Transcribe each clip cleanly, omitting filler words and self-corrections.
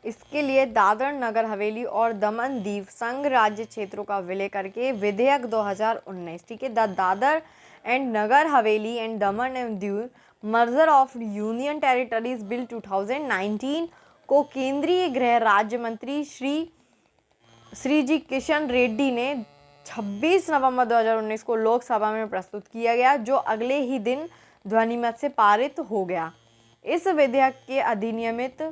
इसके लिए दादर नगर हवेली और दमन दीव संघ राज्य क्षेत्रों का विलय करके विधेयक 2019, ठीक है, the Dadar and Nagar Haveli and Daman and Diu merger of union territories bill 2019 को केंद्रीय गृह राज्य मंत्री श्री जी किशन रेड्डी ने 26 नवंबर 2019 को लोकसभा में प्रस्तुत किया गया, जो अगले ही दिन ध्वनिमत से पारित हो गया। इस विधेयक के अधिनियमित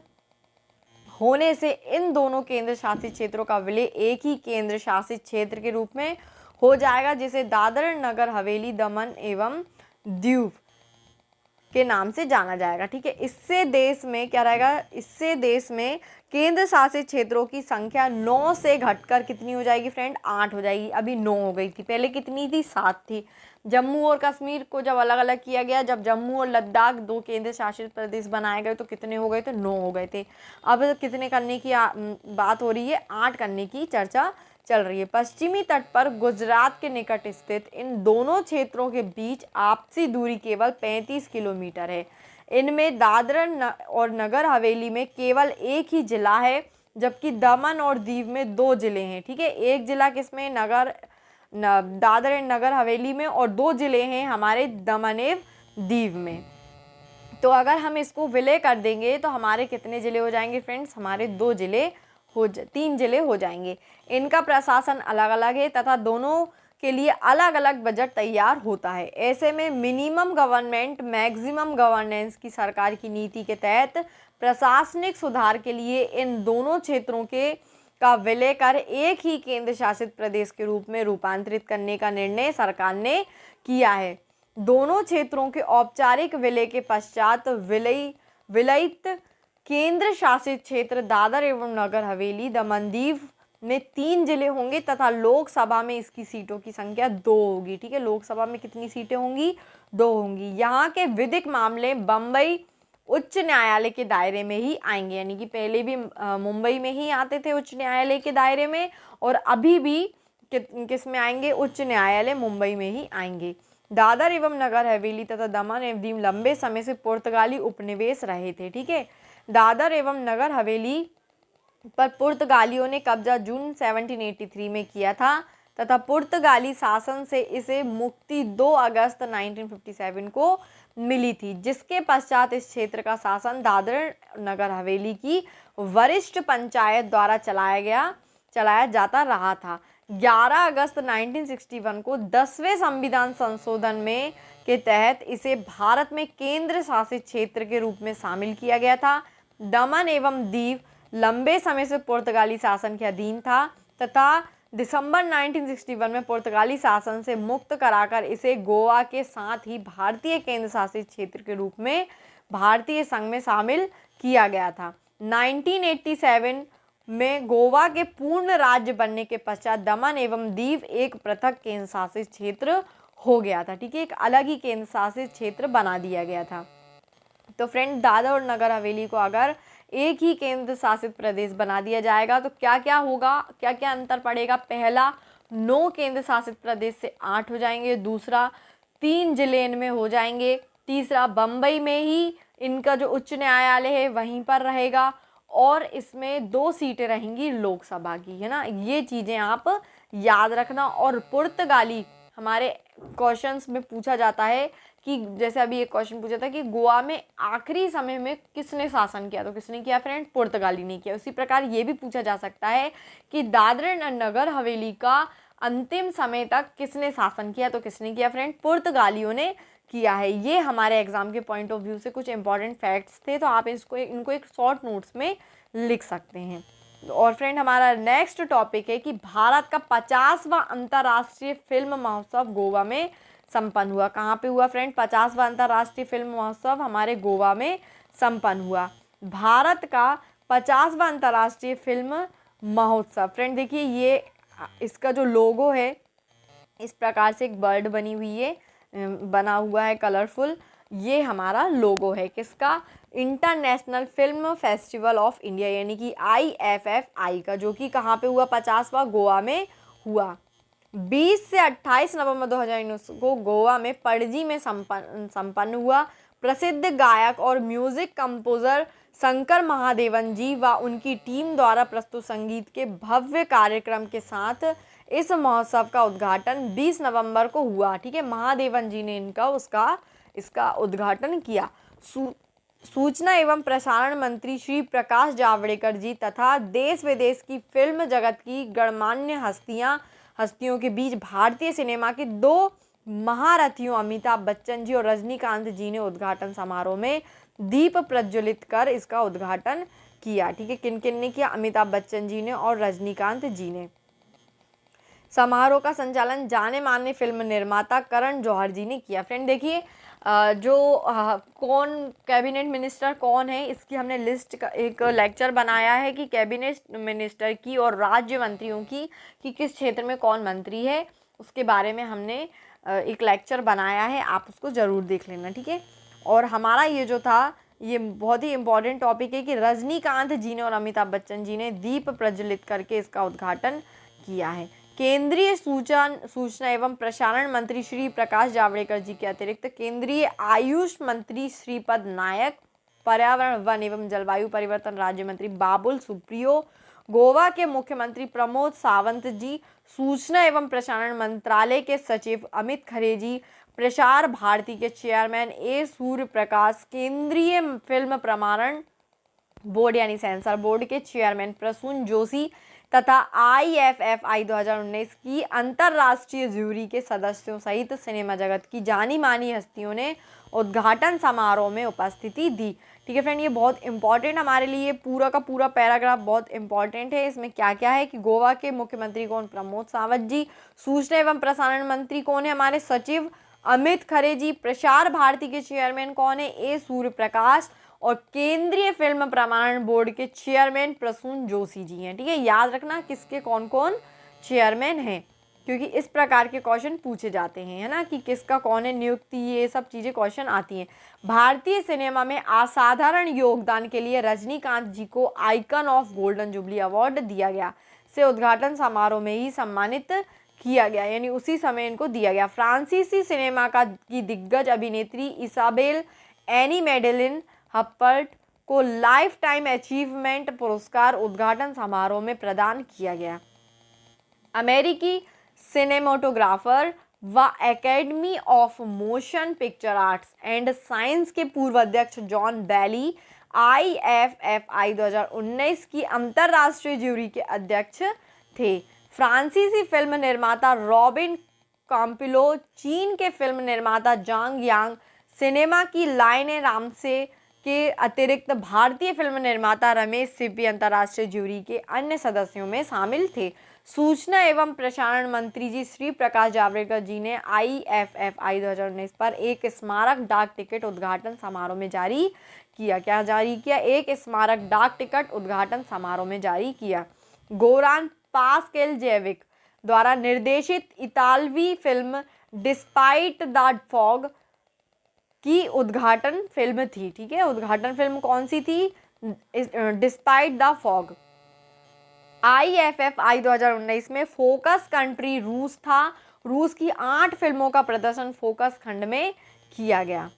होने से इन दोनों केंद्र शासित क्षेत्रों का विलय एक ही केंद्र शासित क्षेत्र के रूप में हो जाएगा, जिसे दादर नगर हवेली दमन एवं दीव के नाम से जाना जाएगा, ठीक है। इससे देश में क्या रहेगा, इससे देश में केंद्र शासित क्षेत्रों की संख्या 9 से घटकर कितनी हो जाएगी फ्रेंड, 8 हो जाएगी। अभी 9 हो गई थी, पहले कितनी थी, 7 थी। जम्मू और कश्मीर को जब अलग अलग किया गया, जब जम्मू और लद्दाख 2 केंद्र शासित प्रदेश बनाए गए तो कितने हो गए थे, 9 हो गए थे। अब कितने करने की बात हो रही है, 8 करने की चर्चा चल रही है। पश्चिमी तट पर गुजरात के निकट स्थित इन दोनों क्षेत्रों के बीच आपसी दूरी केवल 35 किलोमीटर है। इनमें दादर और नगर हवेली में केवल एक ही जिला है, जबकि दमन और दीव में 2 जिले हैं, ठीक है। एक जिला किसमें, दादर एंड नगर हवेली में, और 2 जिले हैं हमारे दमन एवं दीव में। तो अगर हम इसको विलय कर देंगे तो हमारे कितने जिले हो जाएंगे फ्रेंड्स, हमारे 3 जिले हो जाएंगे। इनका प्रशासन अलग अलग है तथा दोनों के लिए अलग अलग बजट तैयार होता है। ऐसे में मिनिमम गवर्नमेंट मैक्सिमम गवर्नेंस की सरकार की नीति के तहत प्रशासनिक सुधार के लिए इन दोनों क्षेत्रों का विलय कर एक ही केंद्र शासित प्रदेश के रूप में रूपांतरित करने का निर्णय सरकार ने किया है। दोनों क्षेत्रों के औपचारिक विलय के पश्चात विलयित केंद्र शासित क्षेत्र दादर एवं नगर हवेली दमन दीव में 3 जिले होंगे तथा लोकसभा में इसकी सीटों की संख्या 2 होगी, ठीक है। लोकसभा में कितनी सीटें होंगी, 2 होंगी। यहाँ के विधिक मामले बम्बई उच्च न्यायालय के दायरे में ही आएंगे, यानी कि पहले भी मुंबई में ही आते थे उच्च न्यायालय के दायरे में, और अभी भी किस में आएंगे, उच्च न्यायालय मुंबई में ही आएंगे। दादर एवं नगर हवेली तथा दमन एवं दीव लंबे समय से पुर्तगाली उपनिवेश रहे थे, ठीक है। दादर एवं नगर हवेली पर पुर्तगालियों ने कब्जा जून 1783 में किया था तथा पुर्तगाली शासन से इसे मुक्ति 2 अगस्त 1957 को मिली थी, जिसके पश्चात इस क्षेत्र का शासन दादर नगर हवेली की वरिष्ठ पंचायत द्वारा चलाया जाता रहा था। 11 अगस्त 1961 को 10वें संविधान संशोधन में के तहत इसे भारत में केंद्र शासित क्षेत्र के रूप में शामिल किया गया था। दमन एवं दीव लंबे समय से पुर्तगाली शासन के अधीन था तथा दिसंबर 1961 में पुर्तगाली शासन से मुक्त कराकर इसे गोवा के साथ ही भारतीय केंद्र शासित क्षेत्र के रूप में भारतीय संघ में शामिल किया गया था। 1987 में गोवा के पूर्ण राज्य बनने के पश्चात दमन एवं दीव एक पृथक केंद्र शासित क्षेत्र हो गया था, ठीक है। एक अलग ही केंद्र शासित क्षेत्र बना दिया गया था। तो फ्रेंड, दादर और नगर हवेली को अगर एक ही केंद्र शासित प्रदेश बना दिया जाएगा तो क्या क्या होगा, क्या क्या अंतर पड़ेगा। पहला, 9 केंद्र शासित प्रदेश से 8 हो जाएंगे। दूसरा, 3 जिले इनमें हो जाएंगे। तीसरा, बम्बई में ही इनका जो उच्च न्यायालय है वहीं पर रहेगा और इसमें 2 सीटें रहेंगी लोकसभा की, है ना। ये चीज़ें आप याद रखना। और पुर्तगाली हमारे क्वेश्चंस में पूछा जाता है कि जैसे अभी एक क्वेश्चन पूछा था कि गोवा में आखिरी समय में किसने शासन किया, तो किसने किया फ्रेंड, पुर्तगाली ने किया। उसी प्रकार ये भी पूछा जा सकता है कि दादर नगर हवेली का अंतिम समय तक किसने शासन किया, तो किसने किया फ्रेंड, पुर्तगालियों ने किया है। ये हमारे एग्जाम के पॉइंट ऑफ व्यू से कुछ इंपॉर्टेंट फैक्ट्स थे, तो आप इनको एक शॉर्ट नोट्स में लिख सकते हैं। और फ्रेंड, हमारा नेक्स्ट टॉपिक है कि भारत का 50वां अंतर्राष्ट्रीय फिल्म महोत्सव गोवा में संपन्न हुआ। कहाँ पे हुआ फ्रेंड, 50वां अंतर्राष्ट्रीय फिल्म महोत्सव हमारे गोवा में संपन्न हुआ। भारत का 50वां अंतर्राष्ट्रीय फिल्म महोत्सव, फ्रेंड देखिए ये इसका जो लोगो है इस प्रकार से एक बर्ड बनी हुई है, बना हुआ है कलरफुल। ये हमारा लोगो है किसका, international film festival of India यानी कि IFFI का, जो कि कहाँ पे हुआ, 50वां गोवा में हुआ। 20 से 28 नवंबर 2019 को गोवा में पणजी में संपन्न हुआ। प्रसिद्ध गायक और म्यूजिक कंपोजर शंकर महादेवन जी व उनकी टीम द्वारा प्रस्तुत संगीत के भव्य कार्यक्रम के साथ इस महोत्सव का उद्घाटन 20 नवंबर को हुआ। ठीक है, महादेवन जी ने इसका उद्घाटन किया। सूचना एवं प्रसारण मंत्री श्री प्रकाश जावड़ेकर जी तथा देश विदेश की फिल्म जगत की गणमान्य हस्तियों के बीच भारतीय सिनेमा के 2 महारथियों अमिताभ बच्चन जी और रजनीकांत जी ने उद्घाटन समारोह में दीप प्रज्वलित कर इसका उद्घाटन किया। ठीक है, किन किन ने किया? अमिताभ बच्चन जी ने और रजनीकांत जी ने। समारोह का संचालन जाने माने फिल्म निर्माता करण जौहर जी ने किया। फ्रेंड देखिए, कौन कैबिनेट मिनिस्टर कौन है, इसकी हमने लिस्ट का एक लेक्चर बनाया है कि कैबिनेट मिनिस्टर की और राज्य मंत्रियों की कि किस क्षेत्र में कौन मंत्री है, उसके बारे में हमने एक लेक्चर बनाया है, आप उसको ज़रूर देख लेना। ठीक है, और हमारा ये जो था ये बहुत ही इम्पॉर्टेंट टॉपिक है कि रजनीकांत जी ने और अमिताभ बच्चन जी ने दीप प्रज्वलित करके इसका उद्घाटन किया है। केंद्रीय सूचना एवं प्रसारण मंत्री श्री प्रकाश जावड़ेकर जी के अतिरिक्त केंद्रीय आयुष मंत्री श्रीपद नायक, पर्यावरण वन एवं जलवायु परिवर्तन राज्य मंत्री बाबुल सुप्रियो, गोवा के मुख्यमंत्री प्रमोद सावंत जी, सूचना एवं प्रसारण मंत्रालय के सचिव अमित खरे जी, प्रसार भारती के चेयरमैन ए सूर्य प्रकाश, केंद्रीय फिल्म प्रमाणन बोर्ड यानी सेंसर बोर्ड के चेयरमैन प्रसून जोशी तथा IFFI 2019 की अंतर्राष्ट्रीय जूरी के सदस्यों सहित सिनेमा जगत की जानी मानी हस्तियों ने उद्घाटन समारोह में उपस्थिति दी। ठीक है फ्रेंड, ये बहुत इंपॉर्टेंट हमारे लिए पूरा का पूरा पैराग्राफ बहुत इंपॉर्टेंट है। इसमें क्या क्या है कि गोवा के मुख्यमंत्री कौन? प्रमोद सावंत जी। सूचना एवं प्रसारण मंत्री कौन है? हमारे सचिव अमित खरे जी। प्रसार भारती के चेयरमैन कौन है? ए सूर्य प्रकाश। और केंद्रीय फिल्म प्रमाणन बोर्ड के चेयरमैन प्रसून जोशी जी हैं। ठीक है, याद रखना किसके कौन कौन चेयरमैन हैं, क्योंकि इस प्रकार के क्वेश्चन पूछे जाते हैं, है ना, कि किसका कौन है नियुक्ति, ये सब चीज़ें क्वेश्चन आती हैं। भारतीय सिनेमा में असाधारण योगदान के लिए रजनीकांत जी को icon of golden jubilee award दिया गया, से उद्घाटन समारोह में ही सम्मानित किया गया, यानी उसी समय इनको दिया गया। फ्रांसीसी सिनेमा की दिग्गज अभिनेत्री इसाबेल एनी मेडेलिन हप्पर्ट को लाइफ टाइम अचीवमेंट पुरस्कार उद्घाटन समारोह में प्रदान किया गया। अमेरिकी सिनेमाटोग्राफर व academy of motion picture arts and science के पूर्व अध्यक्ष जॉन बैली IFFI 2019 की अंतर्राष्ट्रीय ज्यूरी के अध्यक्ष थे। फ्रांसीसी फिल्म निर्माता रॉबिन काम्पिलो, चीन के फिल्म निर्माता जांग यांग, सिनेमा की लाइन रामसे के अतिरिक्त भारतीय फिल्म निर्माता रमेश सिप्पी अंतर्राष्ट्रीय ज्यूरी के अन्य सदस्यों में शामिल थे। सूचना एवं प्रसारण मंत्री जी श्री प्रकाश जावड़ेकर जी ने IFFI 2019 पर एक स्मारक डाक टिकट उद्घाटन समारोह में जारी किया। क्या जारी किया? एक स्मारक डाक टिकट उद्घाटन समारोह में जारी किया। गोरान पास्केलजेविक द्वारा निर्देशित इतालवी फिल्म डिस्पाइट द फॉग की उद्घाटन फिल्म थी। ठीक है, उद्घाटन फिल्म कौन सी थी? Despite the fog. IFFI 2019 में फोकस कंट्री रूस था। रूस की 8 फिल्मों का प्रदर्शन फोकस खंड में किया गया।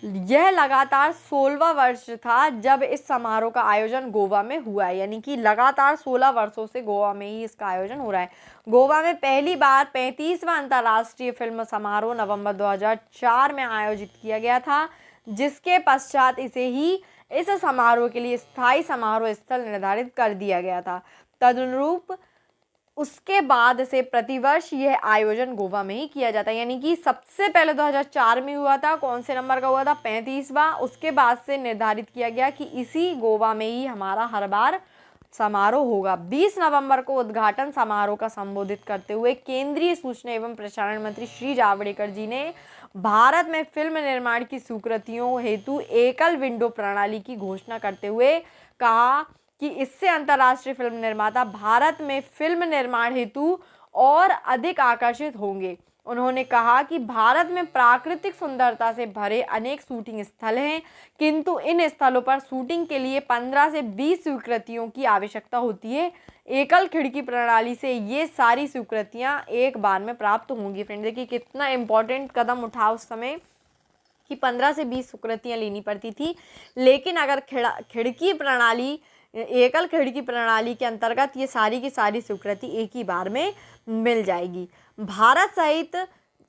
यह लगातार 16वां वर्ष था जब इस समारोह का आयोजन गोवा में हुआ है, यानी कि लगातार 16 वर्षों से गोवा में ही इसका आयोजन हो रहा है। गोवा में पहली बार 35वां अंतर्राष्ट्रीय फिल्म समारोह नवंबर 2004 में आयोजित किया गया था, जिसके पश्चात इस समारोह के लिए स्थायी समारोह स्थल निर्धारित कर दिया गया था। तदनुरूप उसके बाद से प्रतिवर्ष यह आयोजन गोवा में ही किया जाता है, यानी कि सबसे पहले 2004 में हुआ था। कौन से नंबर का हुआ था? 35वां। उसके बाद से निर्धारित किया गया कि इसी गोवा में ही हमारा हर बार समारोह होगा। 20 नवंबर को उद्घाटन समारोह का संबोधित करते हुए केंद्रीय सूचना एवं प्रसारण मंत्री श्री जावड़ेकर जी ने भारत में फिल्म निर्माण की स्वीकृतियों हेतु एकल विंडो प्रणाली की घोषणा करते हुए कहा कि इससे अंतर्राष्ट्रीय फिल्म निर्माता भारत में फिल्म निर्माण हेतु और अधिक आकर्षित होंगे। उन्होंने कहा कि भारत में प्राकृतिक सुंदरता से भरे अनेक शूटिंग स्थल हैं, किंतु इन स्थलों पर शूटिंग के लिए 15 से 20 स्वीकृतियों की आवश्यकता होती है। एकल खिड़की प्रणाली से ये सारी स्वीकृतियां एक बार में प्राप्त होंगी। फ्रेंड देखिए कितना इंपॉर्टेंट कदम उठा उस समय कि 15 से 20 स्वीकृतियाँ लेनी पड़ती थी, लेकिन अगर खिड़की प्रणाली, एकल खिड़की प्रणाली के अंतर्गत ये सारी की सारी स्वीकृति एक ही बार में मिल जाएगी। भारत सहित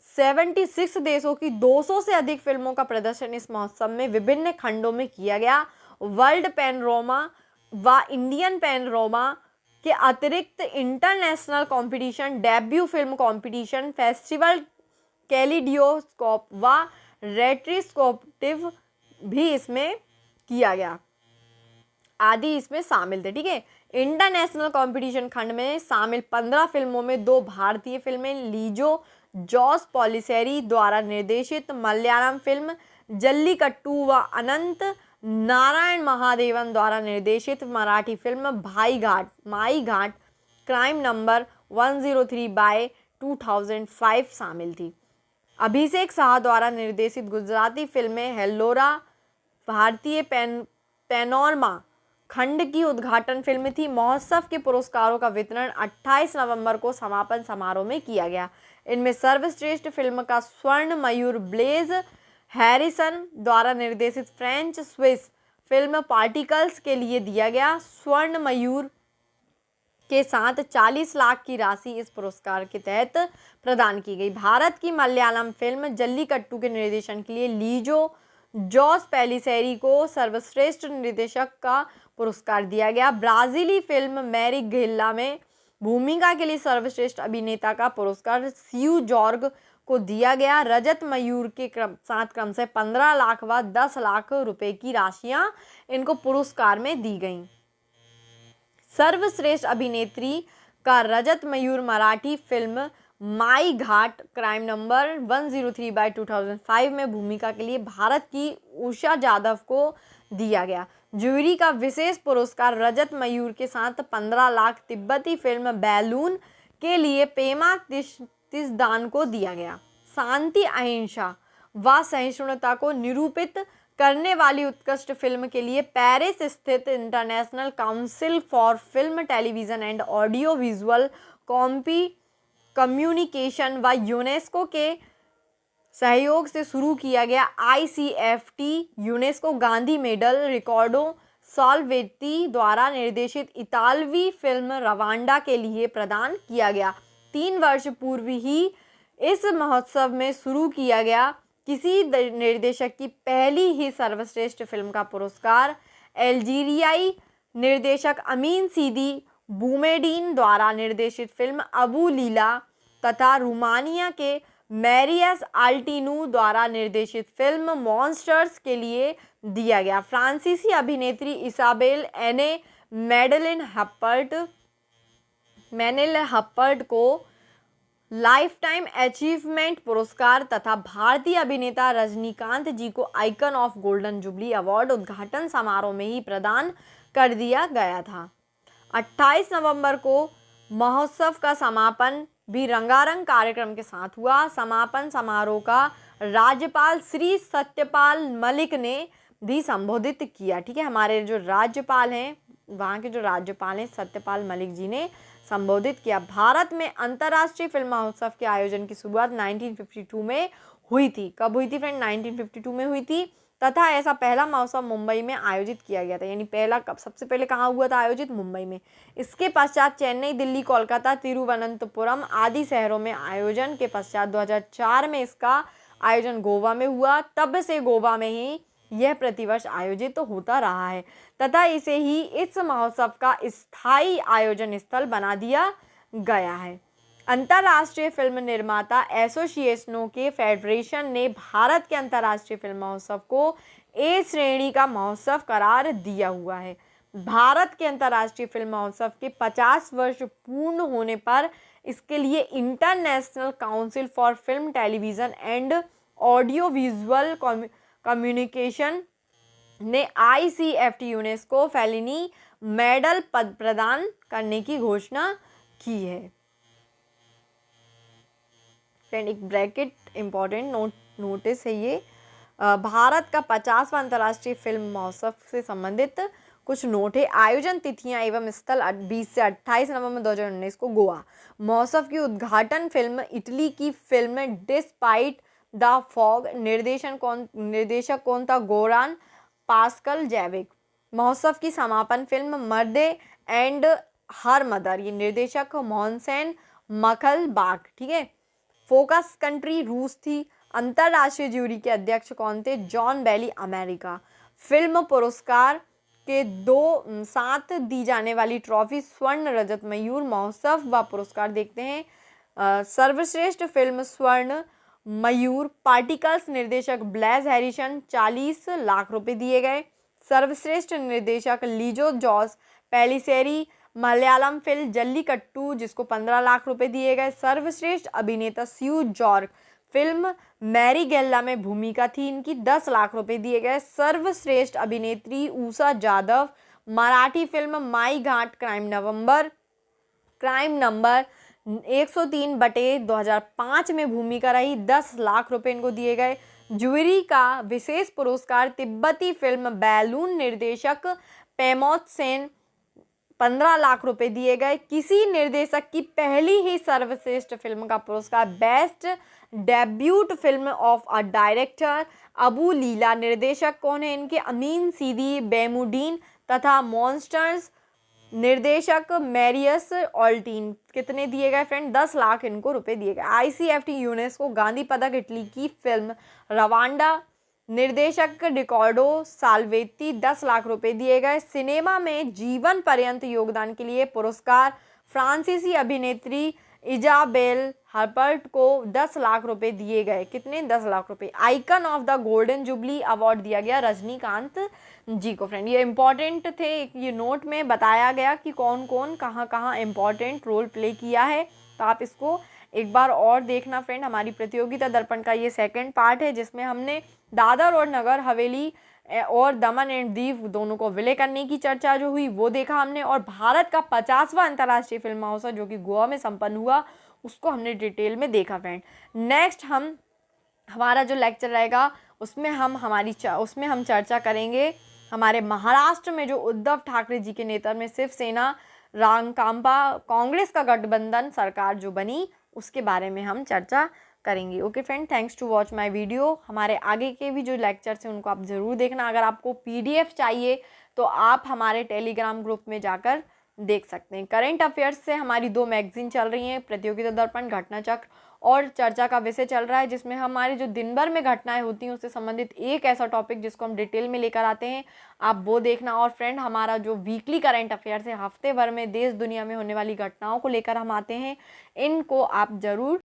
76 देशों की 200 से अधिक फिल्मों का प्रदर्शन इस महोत्सव में विभिन्न खंडों में किया गया। वर्ल्ड पैनोरमा व इंडियन पैनोरमा के अतिरिक्त international competition, debut film competition, festival kaleidoscope व रेट्रोस्पेक्टिव भी इसमें किया गया आदि इसमें शामिल थे। ठीक है, इंटरनेशनल कंपटीशन खंड में शामिल 15 फिल्मों में 2 भारतीय फिल्में, लीजो जॉस पॉलिसेरी द्वारा निर्देशित मलयालम फिल्म जल्लीकट्टू व अनंत नारायण महादेवन द्वारा निर्देशित मराठी फिल्म माई घाट क्राइम नंबर 103 बाय 2005 शामिल थी। अभिषेक शाह द्वारा निर्देशित गुजराती फिल्में हेल्लोरा भारतीय पैनोरमा खंड की उद्घाटन फिल्म थी। महोत्सव के पुरस्कारों का वितरण 28 नवंबर को समापन समारोह में किया गया। इनमें सर्वश्रेष्ठ फिल्म का स्वर्ण मयूर ब्लेज हैरिसन द्वारा निर्देशित फ्रेंच स्विस फिल्म पार्टिकल्स के लिए दिया गया। स्वर्ण मयूर के साथ 40 लाख की राशि इस पुरस्कार के तहत प्रदान की गई। भारत की मलयालम फिल्म जल्लीकट्टू के निर्देशन के लिए लीजो जॉस पेलिसेरी को सर्वश्रेष्ठ निर्देशक का पुरस्कार दिया गया। ब्राजीली फिल्म मैरी गिल्ला में भूमिका के लिए सर्वश्रेष्ठ अभिनेता का पुरस्कार सियू जॉर्ग को दिया गया। रजत मयूर के साथ क्रम से 15 लाख व 10 लाख रुपए की राशियां इनको पुरस्कार में दी गईं। सर्वश्रेष्ठ अभिनेत्री का रजत मयूर मराठी फिल्म माई घाट क्राइम नंबर 103 बाय 2005 में भूमिका के लिए भारत की उषा जाधव को दिया गया। जूरी का विशेष पुरस्कार रजत मयूर के साथ 15 लाख तिब्बती फिल्म बैलून के लिए पेमा तिसदान को दिया गया। शांति, अहिंसा व सहिष्णुता को निरूपित करने वाली उत्कृष्ट फिल्म के लिए पेरिस स्थित international council for film, television and audio visual communication व यूनेस्को के सहयोग से शुरू किया गया ICFT UNESCO Gandhi medal Riccardo Salvetti द्वारा निर्देशित इतालवी फिल्म रवांडा के लिए प्रदान किया गया। 3 वर्ष पूर्व ही इस महोत्सव में शुरू किया गया किसी निर्देशक की पहली ही सर्वश्रेष्ठ फिल्म का पुरस्कार अल्जीरियाई निर्देशक अमीन सीदी बूमेडीन द्वारा निर्देशित फिल्म अबू लीला तथा रोमानिया के मैरियस आल्टिनू द्वारा निर्देशित फिल्म मॉन्स्टर्स के लिए दिया गया। फ्रांसीसी अभिनेत्री इसाबेल एने मैडेलिन हप्पर्ट को लाइफ टाइम अचीवमेंट पुरस्कार तथा भारतीय अभिनेता रजनीकांत जी को icon of golden jubilee award उद्घाटन समारोह में ही प्रदान कर दिया गया था। 28 नवंबर को महोत्सव का समापन भी रंगारंग कार्यक्रम के साथ हुआ। समापन समारोह का राज्यपाल श्री सत्यपाल मलिक ने भी संबोधित किया। ठीक है, हमारे जो राज्यपाल हैं, वहाँ के जो राज्यपाल हैं सत्यपाल मलिक जी ने संबोधित किया। भारत में अंतर्राष्ट्रीय फिल्म महोत्सव के आयोजन की शुरुआत 1952 में हुई थी। कब हुई थी फ्रेंड? 1952 में हुई थी तथा ऐसा पहला महोत्सव मुंबई में आयोजित किया गया था। यानी पहला कब सबसे पहले कहाँ हुआ था आयोजित? मुंबई में। इसके पश्चात चेन्नई, दिल्ली, कोलकाता, तिरुवनंतपुरम आदि शहरों में आयोजन के पश्चात 2004 में इसका आयोजन गोवा में हुआ। तब से गोवा में ही यह प्रतिवर्ष आयोजित तो होता रहा है तथा इसे ही इस महोत्सव का स्थायी आयोजन स्थल बना दिया गया है। अंतर्राष्ट्रीय फिल्म निर्माता एसोसिएशनों के फेडरेशन ने भारत के अंतर्राष्ट्रीय फिल्म महोत्सव को ए श्रेणी का महोत्सव करार दिया हुआ है। भारत के अंतर्राष्ट्रीय फिल्म महोत्सव के 50 वर्ष पूर्ण होने पर इसके लिए international council for film, television and audio visual communication ने ICFT यूनेस्को फेलिनी मेडल पद प्रदान करने की घोषणा की है। फ्रेंड, एक ब्रैकेट इंपॉर्टेंट नोटिस है ये। भारत का 50वां अंतर्राष्ट्रीय फिल्म महोत्सव से संबंधित कुछ नोट है। आयोजन तिथियां एवं स्थल 20 से 28 नवंबर 2019 को गोवा। महोत्सव की उद्घाटन फिल्म इटली की फिल्म डिस्पाइट द फॉग, निर्देशक कौन था? गोरान पास्कल जैविक। महोत्सव की समापन फिल्म मर्दे एंड हर मदर, ये निर्देशक मोहनसेन मखलबाग, ठीक है। फोकस कंट्री रूस थी। अंतरराष्ट्रीय ज्यूरी के अध्यक्ष कौन थे? John Bailey, America. फिल्म पुरस्कार के साथ दी जाने वाली ट्रॉफी स्वर्ण रजत मयूर महोत्सव व पुरस्कार देखते हैं। सर्वश्रेष्ठ फिल्म स्वर्ण मयूर पार्टिकल्स, निर्देशक ब्लेज हैरिसन, 40 लाख रुपए दिए गए। सर्वश्रेष्ठ निर्देशक लिजो जॉस पेलिसेरी, मलयालम फिल्म जल्लीकट्टू, जिसको 15 लाख रुपए दिए गए। सर्वश्रेष्ठ अभिनेता स्यू जॉर्क, फिल्म मैरी गेल्ला में भूमिका थी इनकी, 10 लाख रुपए दिए गए। सर्वश्रेष्ठ अभिनेत्री उषा जाधव, मराठी फिल्म माई घाट क्राइम नंबर 103/2005 में भूमिका रही, 10 लाख रुपए इनको दिए गए। ज्यूरी का विशेष पुरस्कार तिब्बती फिल्म बैलून, निर्देशक पेमोत सेन, 15 लाख रुपए दिए गए। किसी निर्देशक की पहली ही सर्वश्रेष्ठ फिल्म का पुरस्कार best debut film of a director, Abu Leela, निर्देशक कौन है इनके? अमीन सीदी बेमुडीन तथा मॉन्स्टर्स, निर्देशक मैरियस ऑल्टीन। कितने दिए गए फ्रेंड? 10 लाख इनको रुपए दिए गए। ICFT यूनेस्को गांधी पदक, इटली की फिल्म रवांडा, निर्देशक रिकॉर्डो साल्वेती, 10 लाख रुपए दिए गए। सिनेमा में जीवन पर्यंत योगदान के लिए पुरस्कार फ्रांसीसी अभिनेत्री इजाबेल हर्पर्ट को 10 लाख रुपए दिए गए। कितने? 10 लाख रुपए। Icon of the golden jubilee award दिया गया रजनीकांत जी को। फ्रेंड ये इंपॉर्टेंट थे, ये नोट में बताया गया कि कौन कौन कहाँ इंपॉर्टेंट रोल प्ले किया है, तो आप इसको एक बार और देखना फ्रेंड। हमारी प्रतियोगिता दर्पण का ये सेकंड पार्ट है, जिसमें हमने दादर और नगर हवेली और दमन एंड दीव दोनों को विलय करने की चर्चा जो हुई वो देखा हमने, और भारत का 50वां अंतर्राष्ट्रीय फिल्म महोत्सव जो कि गोवा में संपन्न हुआ उसको हमने डिटेल में देखा फ्रेंड। नेक्स्ट हमारा जो लेक्चर रहेगा उसमें हम चर्चा करेंगे हमारे महाराष्ट्र में जो उद्धव ठाकरे जी के नेतृत्व में शिवसेना रांकांपा कांग्रेस का गठबंधन सरकार जो बनी उसके बारे में हम चर्चा करेंगे। Okay friend, thanks to watch my video. हमारे आगे के भी जो लेक्चर्स हैं उनको आप ज़रूर देखना। अगर आपको PDF चाहिए तो आप हमारे टेलीग्राम ग्रुप में जाकर देख सकते हैं। करंट अफेयर्स से हमारी 2 मैगजीन चल रही हैं, प्रतियोगिता दर्पण, घटना चक्र, और चर्चा का विषय चल रहा है जिसमें हमारे जो दिन भर में घटनाएं होती हैं उससे संबंधित एक ऐसा टॉपिक जिसको हम डिटेल में लेकर आते हैं, आप वो देखना। और फ्रेंड हमारा जो वीकली करंट अफेयर्स है, हफ्ते भर में देश दुनिया में होने वाली घटनाओं को लेकर हम आते हैं, इनको आप ज़रूर